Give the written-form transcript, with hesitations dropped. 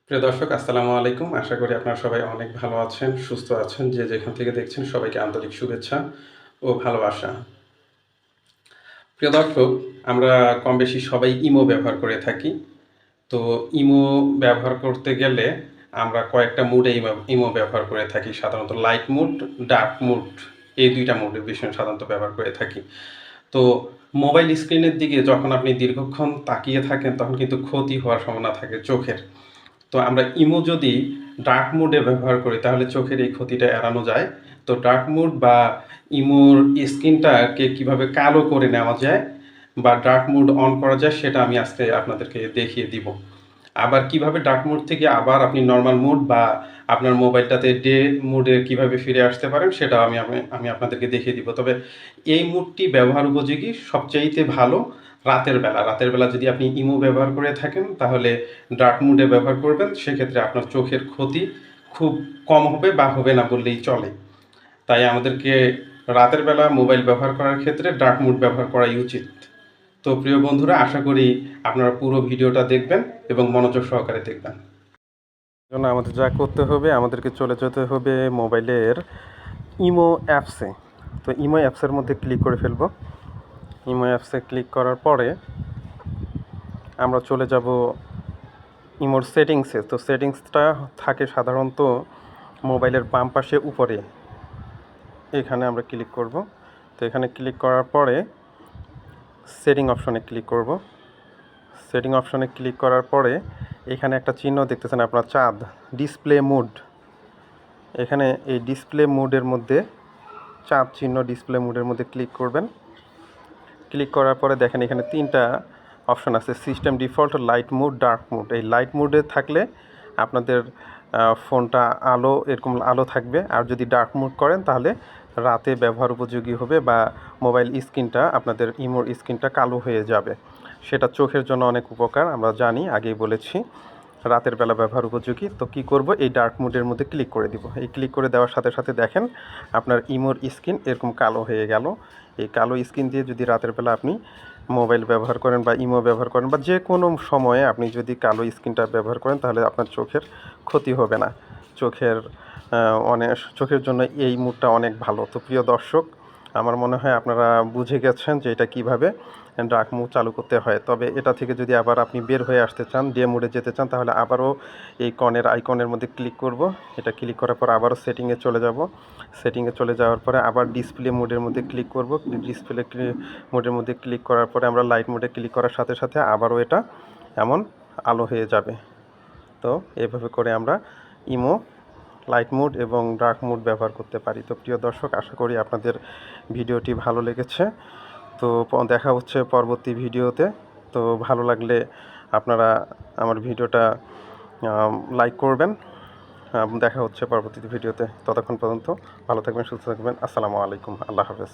প্রিয় দর্শক আসসালামু আলাইকুম। আশা করি আপনারা সবাই অনেক ভালো আছেন, সুস্থ আছেন। যে যেখান থেকে দেখছেন সবাইকে আন্তরিক শুভেচ্ছা ও ভালোবাসা। প্রিয় দর্শক, আমরা কমবেশি সবাই ইমো ব্যবহার করে থাকি। তো ইমো ব্যবহার করতে গেলে আমরা কয়েকটা মুডে ইমো ব্যবহার করে থাকি। সাধারণত লাইট মুড, ডার্ক মুড এই ২ টা মুডের বিষয় সাধারণত ব্যবহার করে থাকি। তো মোবাইল স্ক্রিনের দিকে যখন আপনি দীর্ঘক্ষণ তাকিয়ে থাকেন তখন কিন্তু ক্ষতি হওয়ার সম্ভাবনা থাকে চোখের। তো আমরা ইমো যদি ডার্ক মোডে ব্যবহার করি তাহলে চোখের এই ক্ষতিটা এড়ানো যায়। তো ডার্ক মোড বা ইমোর স্ক্রিনটাকে কিভাবে কালো করে নেওয়া যায় বা ডার্ক মোড অন করা যায় সেটা আমি আজকে আপনাদেরকে দেখিয়ে দিব। আবার কিভাবে ডার্ক মোড থেকে আবার আপনি নরমাল মোড বা আপনার মোবাইলটাতে ডে মোডে কিভাবে ফিরে আসতে পারেন সেটাও আমি আপনাদেরকে দেখিয়ে দিব। তবে এই মোডটি ব্যবহার উপযোগী সবচাইতে ভালো রাতের বেলা। রাতের বেলা যদি আপনি ইমো ব্যবহার করে থাকেন তাহলে ডার্ক মোডে ব্যবহার করবেন। সেক্ষেত্রে আপনার চোখের ক্ষতি খুব কম হবে বা হবে না বললেই চলে। তাই আমাদেরকে রাতের বেলা মোবাইল ব্যবহার করার ক্ষেত্রে ডার্ক মোড ব্যবহার করাই উচিত। তো প্রিয় বন্ধুরা, আশা করি আপনারা পুরো ভিডিওটা দেখবেন এবং মনোযোগ সহকারে দেখবেন। জন্য আমাদের যা করতে হবে, আমাদেরকে চলে যেতে হবে মোবাইলের ইমো অ্যাপসে। তো ইমো অ্যাপসের মধ্যে ক্লিক করে ফেলব। ইমো অ্যাপসে ক্লিক করার পরে আমরা চলে যাব ইমোর সেটিংসে। তো সেটিংসটা থাকে সাধারণত মোবাইলের বাম পাশে উপরে। এখানে আমরা ক্লিক করব। তো এখানে ক্লিক করার পরে সেটিং অপশনে ক্লিক করব। সেটিং অপশনে ক্লিক করার পরে এখানে একটা চিহ্ন দেখতেছেন আপনার চাঁদ, ডিসপ্লে মোড। এখানে এই ডিসপ্লে মোডের মধ্যে চাঁদ চিহ্ন ডিসপ্লে মোডের মধ্যে ক্লিক করবেন। ক্লিক করার পরে দেখেন এখানে 3টা অপশন আছে, system default, light mode, dark mode. এই লাইট মোডে থাকলে আপনাদের ফোনটা এরকম আলো থাকবে, আর যদি ডার্ক মোড করেন তাহলে রাতে ব্যবহার উপযোগী হবে বা মোবাইল স্ক্রিনটা আপনাদের ইমোর স্ক্রিনটা কালো হয়ে যাবে। সেটা চোখের জন্য অনেক উপকার, আমরা জানি, আগেই বলেছি। রাতের বেলা ব্যবহার উপযোগী। তো কী করব, এই ডার্ক মোডের মধ্যে ক্লিক করে দিব। এই ক্লিক করে দেওয়ার সাথে সাথে দেখেন আপনার ইমোর স্ক্রিন এরকম কালো হয়ে গেল। এই কালো স্ক্রিন দিয়ে যদি রাতের বেলা আপনি মোবাইল ব্যবহার করেন বা ইমো ব্যবহার করেন বা যে কোনো সময়ে আপনি যদি কালো স্ক্রিনটা ব্যবহার করেন তাহলে আপনার চোখের ক্ষতি হবে না। চোখের জন্য এই মোডটা অনেক ভালো। তো প্রিয় দর্শক, আমার মনে হয় আপনারা বুঝে গেছেন যে এটা কীভাবে ডার্ক মোড চালু করতে হয়। তবে এটা থেকে যদি আবার আপনি বের হয়ে আসতে চান, ডে মোডে যেতে চান, তাহলে আবারও এই আইকনের মধ্যে ক্লিক করব। এটা ক্লিক করার পর আবারও সেটিংয়ে চলে যাব। সেটিংয়ে চলে যাওয়ার পরে আবার ডিসপ্লে মোডের মধ্যে ক্লিক করব। ডিসপ্লে মোডের মধ্যে ক্লিক করার পরে আমরা লাইট মোডে ক্লিক করার সাথে সাথে আবারও এটা এমন আলো হয়ে যাবে। তো এভাবে করে আমরা ইমো, লাইট মোড এবং ডার্ক মোড ব্যবহার করতে পারি। তো প্রিয় দর্শক, আশা করি আপনাদের ভিডিওটি ভালো লেগেছে। তো দেখা হচ্ছে পরবর্তী ভিডিওতে। তো ভালো লাগলে আপনারা আমার ভিডিওটা লাইক করবেন। দেখা হচ্ছে পরবর্তী ভিডিওতে। ততক্ষণ পর্যন্ত ভালো থাকবেন, সুস্থ থাকবেন। আসসালামু আলাইকুম। আল্লাহ হাফেজ।